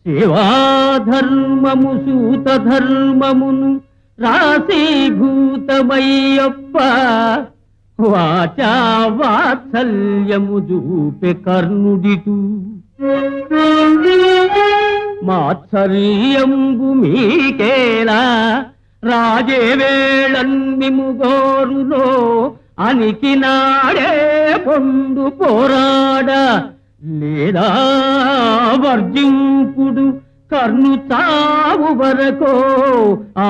సేవాధర్మము సూత ధర్మమును రాశీభూతమయ్యప్ప వాచా వాత్సల్యము చూపె కర్ణుడిటు మాత్సర్యంబు మీకేలా రాజే వేళన్మిముగోరులో అనికి నాడే పొండు పోరాడ లేదా వర్జింపుడు కర్ణు తావు వరకో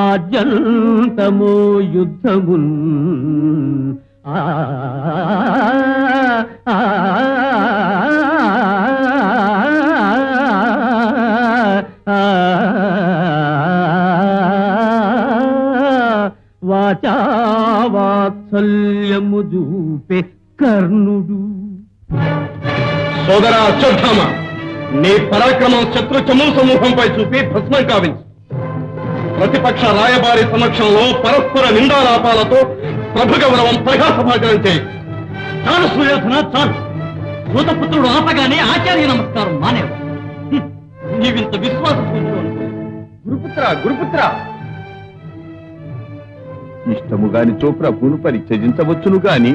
ఆద్యంతమో యుద్ధమున్ వాచా వాత్సల్యము చూపే కర్ణుడు. సోదరా అశ్వత్థామ, నీ పరాక్రమం శత్రు చమూ సమూహంపై చూపి భస్మం కావించు. ప్రతిపక్ష రాయబారి సమక్షంలో పరస్పర నిందాలాపాలతో ప్రభు గౌరవం ప్రకాశభాగరం చేయి. చాలు సుయోధన చాలు. సూతపుత్రుడు ఆపగానే ఆచార్య నమస్కారం మానేవు. నీవింత విశ్వాసం గురుపుత్ర గురుపుత్ర, ఇష్టముగాని ప్రభువును పరిత్యజించవచ్చును గాని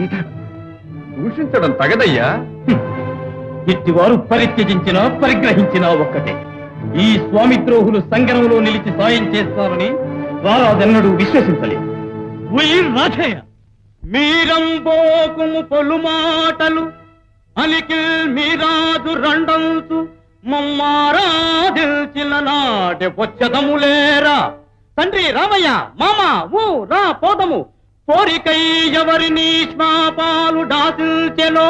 దూషించడం తగదయ్యా. ఎట్టివారు పరిత్యజించినా పరిగ్రహించినా ఒక్కటే. ఈ స్వామి ద్రోహులు సంగరంలో నిలిచి సాయం చేస్తారని వారాదెన్నడూ విశ్వసించలేదు. మీరంబోకుము పొలు మాటలు అలికిల్ మీరాజు రెండంతు మమ్మారాదిల్చిన నాటి పొచ్చదములేరా. తండ్రి రామయ్య, మామ ఊ రా పోదము. కోరికై ఎవరిని శ్మాపాలు డాసిల్చెలో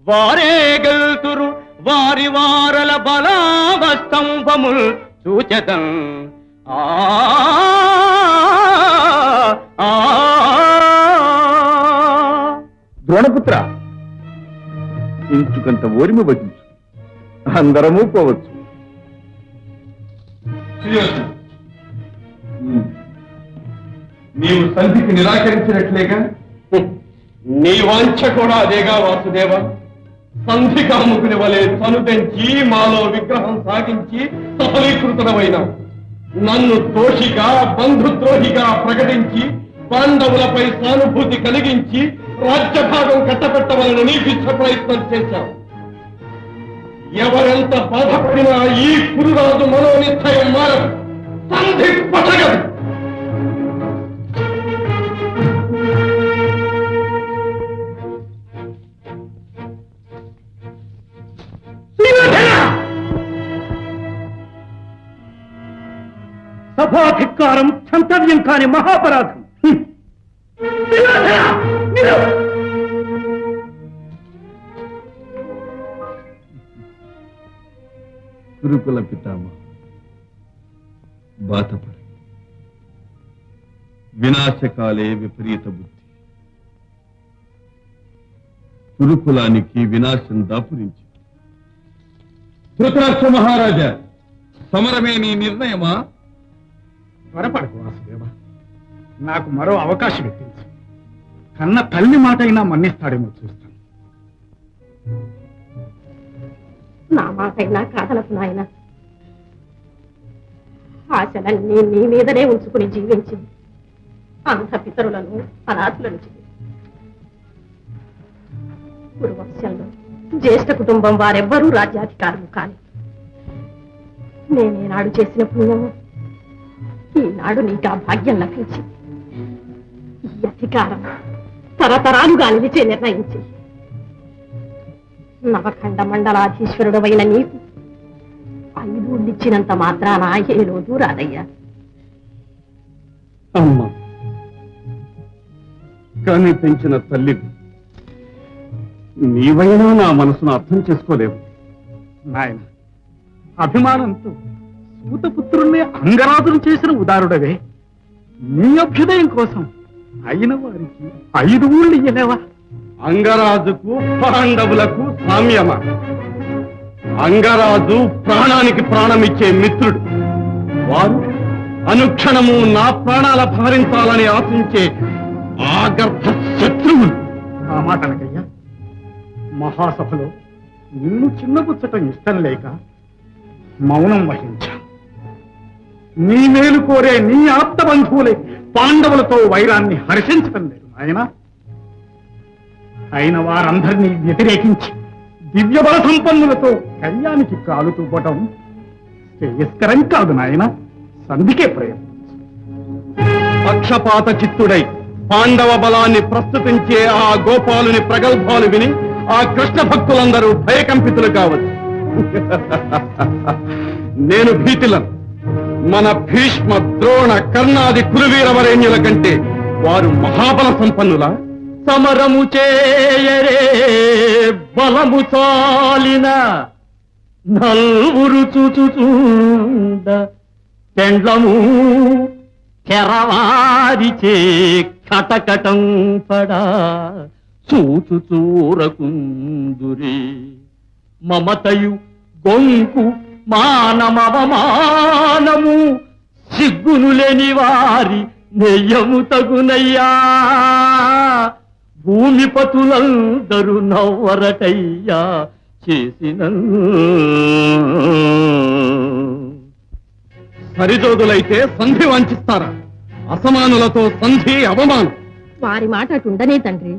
వారే గెల్తురు వారి వారల బలావస్తంభముల్ చూచెదం. ద్రోణపుత్ర, ఇంచుకంత ఓరిమి వహించు, అందరము పోవచ్చు. నీవు సంధికి నిరాకరించినట్లేగా నీ వాంఛ కూడా అదేగా వాసుదేవ. సంధి కాముకుని వలె తనుదెంచి మాలో విగ్రహం సాగించి సఫలీకృతమైన నన్ను దోషిగా బంధుద్రోహిగా ప్రకటించి పాండవులపై సానుభూతి కలిగించి రాజ్యభాగం కట్టబెట్టవాలని విశ్వ ప్రయత్నం చేశావు. ఎవరెంత బాధపడినా ఈ కురురాజు మనోనిశ్చయం మారదు. సంధి పట్టగదు. సభాధిక్కారం క్షంతవ్యం కాని మహాపరాధం. గురుకుల పితామహ బాధపడి వినాశకాలే విపరీత బుద్ధి. గురుకులానికి వినాశం దాపురించి. ధృతరాష్ట్ర మహారాజా, సమరమే నీ నిర్ణయమా? త్వరపడకు వాసుదేవ, నాకు మరో అవకాశం ఇప్పించు. కన్న తల్లి మాట అయినా మన్నిస్తాడేమో చూస్తాను. నా మాటైనా కాదనకు నాయన. ఆశలన్నీ నీ మీదనే ఉంచుకుని జీవించి అంధ పితరులను అనాథులను చేయి. గురువంశంలో జ్యేష్ఠ కుటుంబం వారెవ్వరూ రాజ్యాధికారులు కాని నేనేనాడు చేసిన పుణ్యము ఈనాడు నీకు ఆ భాగ్యం లభించి ఈ అధికారం తరతరాలుగా నిలిచే నిర్ణయించి నవఖండ మండలాధీశ్వరుడవైన నీకు 5 ఊళ్ళిచ్చినంత మాత్రాన ఏ రోజు రాదయ్యా. అమ్మా, కానీ పెంచిన తల్లివి నీవైనా నా మనసును అర్థం చేసుకోలేవు. నాయన, అభిమానంతో సూతపుత్రుణ్ణి అంగరాజును చేసిన ఉదారుడవే. నీ అభ్యుదయం కోసం అయిన వారికి 5 ఊళ్ళు ఇయ్యలేవా? అంగరాజుకు పాండవులకు సామ్యమా? అంగరాజు ప్రాణానికి ప్రాణమిచ్చే మిత్రుడు. వారు అనుక్షణము నా ప్రాణాల భరించాలని ఆశించే ఆగర్భ శత్రువులు. ఆ మాటలకయ్యా, మహాసభలో నిన్ను చిన్నపుచ్చటం ఇష్టం లేక మౌనం వహించాను. నీ మేలు కోరే నీ ఆప్త బంధువులే పాండవులతో వైరాన్ని హర్షించటం లేదు నాయన. అయిన వారందరినీ వ్యతిరేకించి దివ్యబల సంపన్నులతో కళ్యాణికి కాలు తూపటం శ్రేయస్కరం కాదు నాయన. సంధికే ప్రయత్నించు. పక్షపాత చిత్తుడై పాండవ బలాన్ని ప్రస్తుతించే ఆ గోపాలుని ప్రగల్భాలు విని ఆ కృష్ణ భక్తులందరూ భయకంపితులు కావచ్చు. నేను భీతిలను. మన భీష్మ, ద్రోణ, కర్ణాది కురువీరవరేణ్యుల కంటే వారు మహాబల సంపన్నుల. సమరము చేయరే బలము చాలిన నల్వురు చూచుచూండ పెండ్లము కెరవారిచే కటకటం పడా చూచుచూరకుందురే మమతయు గొంకు మానమవమానము సిగ్గును లేని వారి నెయ్యము తగునయ్యా భూమిపతులందరూ నవ్వరటయ్యా చేసిన సరిజోదులైతే సంధి వంచిస్తారా? అసమానులతో సంధి అవమానం. వారి మాట అటుండనే తండ్రి.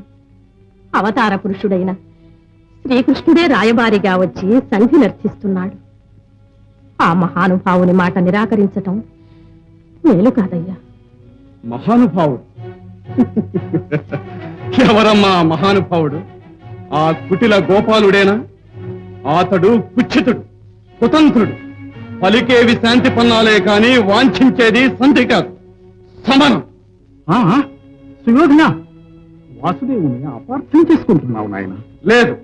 అవతార పురుషుడైన శ్రీకృష్ణుడే రాయబారిగా వచ్చి సంధి నర్చిస్తున్నాడు. ఆ మహానుభావుని మాట నిరాకరించటం మేలు కాదయ్యా. మహానుభావుడు ఎవరమ్మా మహానుభావుడు? ఆ కుటిల గోపాలుడేనా? అతడు కుచ్చితుడు, కుతంత్రుడు. పలికేవి శాంతి పన్నాలే కాని వాంఛించేది సంధి కాదు, సమరం. సుయోధన, వాసుదేవుని అపార్థం చేసుకుంటున్నావు నాయన. లేదు,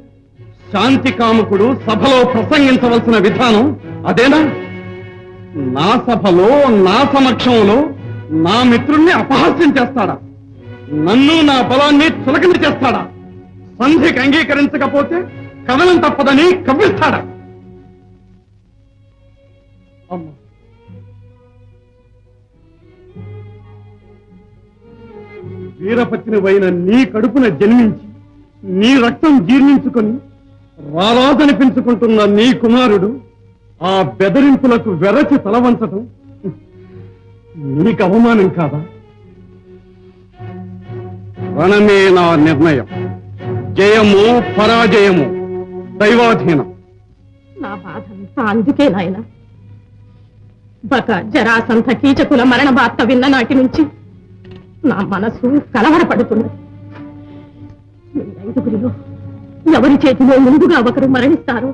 శాంతి కాముకుడు సభలో ప్రసంగించవలసిన విధానం అదేనా? నా సభలో, నా సమక్షంలో నా మిత్రుణ్ణి అపహాస్యం చేస్తాడా? నన్ను, నా బలాన్ని చులకన చేస్తాడా? సంధికి అంగీకరించకపోతే కథనం తప్పదని కవ్విస్తాడా? అమ్మా, వీరపత్నివైన నీ కడుపున జన్మించి నీ రక్తం జీర్ణించుకొని రారాజనిపించుకుంటున్న నీ కుమారుడు ఆ బెదిరింపులకు వెరచి తలవంచటం నీకు అవమానం కాదా? రణమే నా నిర్ణయం. జయము పరాజయము దైవాధీనం. నా బాధంతా అందుకే నాయన. బక జరాసంధ కీచకుల మరణ వార్త విన్న నాటి నుంచి నా మనసు కలవరపడుతున్నది. మీ ఐదుగురిలో ఎవరి చేతిలో ముందుగా ఒకరు మరణిస్తారో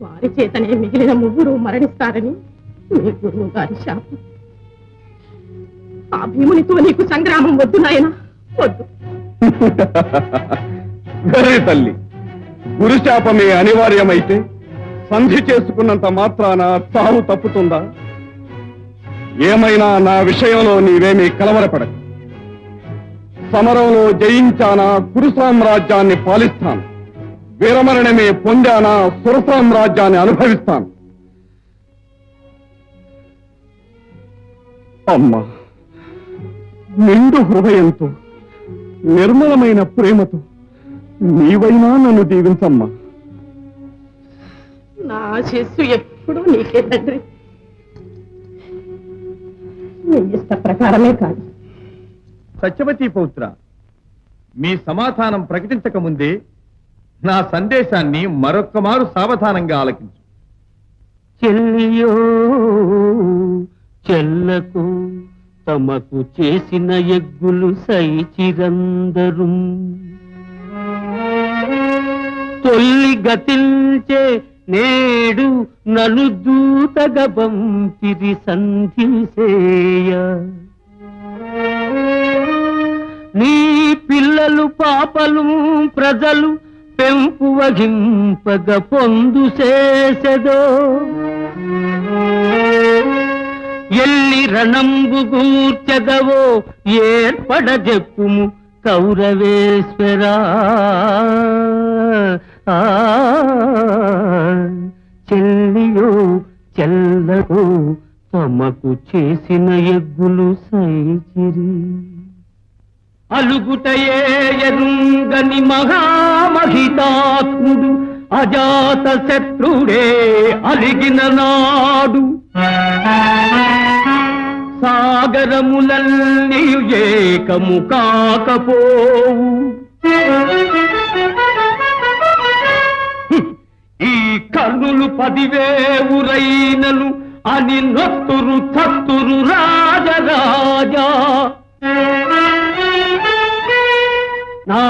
వారి చేతనే మిగిలిన ముగ్గురు మరణిస్తారని మీ గురువు గారి శాపం. ఆ భీమునితో నీకు సంగ్రామం వద్దు నాయన, వద్దు. గరే తల్లి, గురుశాపమే అనివార్యమైతే సంధి చేసుకున్నంత మాత్రాన చావు తప్పుతుందా? ఏమైనా నా విషయంలో నీవేమీ కలవరపడకు. సమరంలో జయించానా కురు సామ్రాజ్యాన్ని పాలిస్తాను, వీరమరణమే పొందానా సుర సామ్రాజ్యాన్ని అనుభవిస్తాను. అమ్మా, నిండు హృదయంతో, నిర్మలమైన ప్రేమతో నీవైనా నన్ను దీవించమ్మా. నా శిస్సు ఎప్పుడూ నీకే తండ్రి. నీ ఇష్ట ప్రకారమే కాదు. సత్యవతి పౌత్ర, మీ సమాధానం ప్రకటించక ముందే నా సందేశాన్ని మరొక్క మారు సావధానంగా ఆలకించు. చెల్లియో చెల్లకు తమకు చేసిన ఎగ్గులు సైచిరందరు తొల్లి గతిల్చే నేడు నలు దూతగబంపిరి సంధిసేయ నీ పిల్లలు పాపలు ప్రజలు పెంపు వహింపగ పొందు చేసెదో ఎల్లి రణంబు గూర్చెదవో ఏర్పడ చెప్పుము కౌరవేశ్వరా. చెల్లియో చెల్లకు తమకు చేసిన ఎగ్గులు సైచిరి అలుగుటయే ఎరుంగని మహామహితాత్ముడు అజాత శత్రుడే అలిగిన నాడు సాగరములన్నీ ఏకము కాకపోవు. ఈ కర్ణులు 10,000 అని నొత్తురు చత్తురు రాజరాజా. నా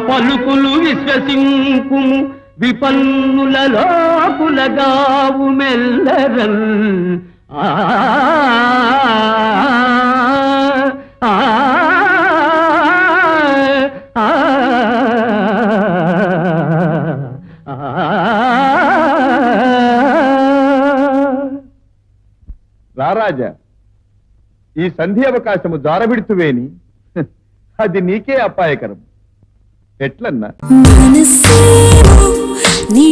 పలుకులు విశ్వసింపుము విపన్నుల లోకులగావు మెల్లరల్. ఆ ఆ ఆ రారాజా, ఈ సంధి అవకాశము జారబిడుతువేని అది నీకే అపాయకరం. ఎట్లన్నా మనసేమో నీ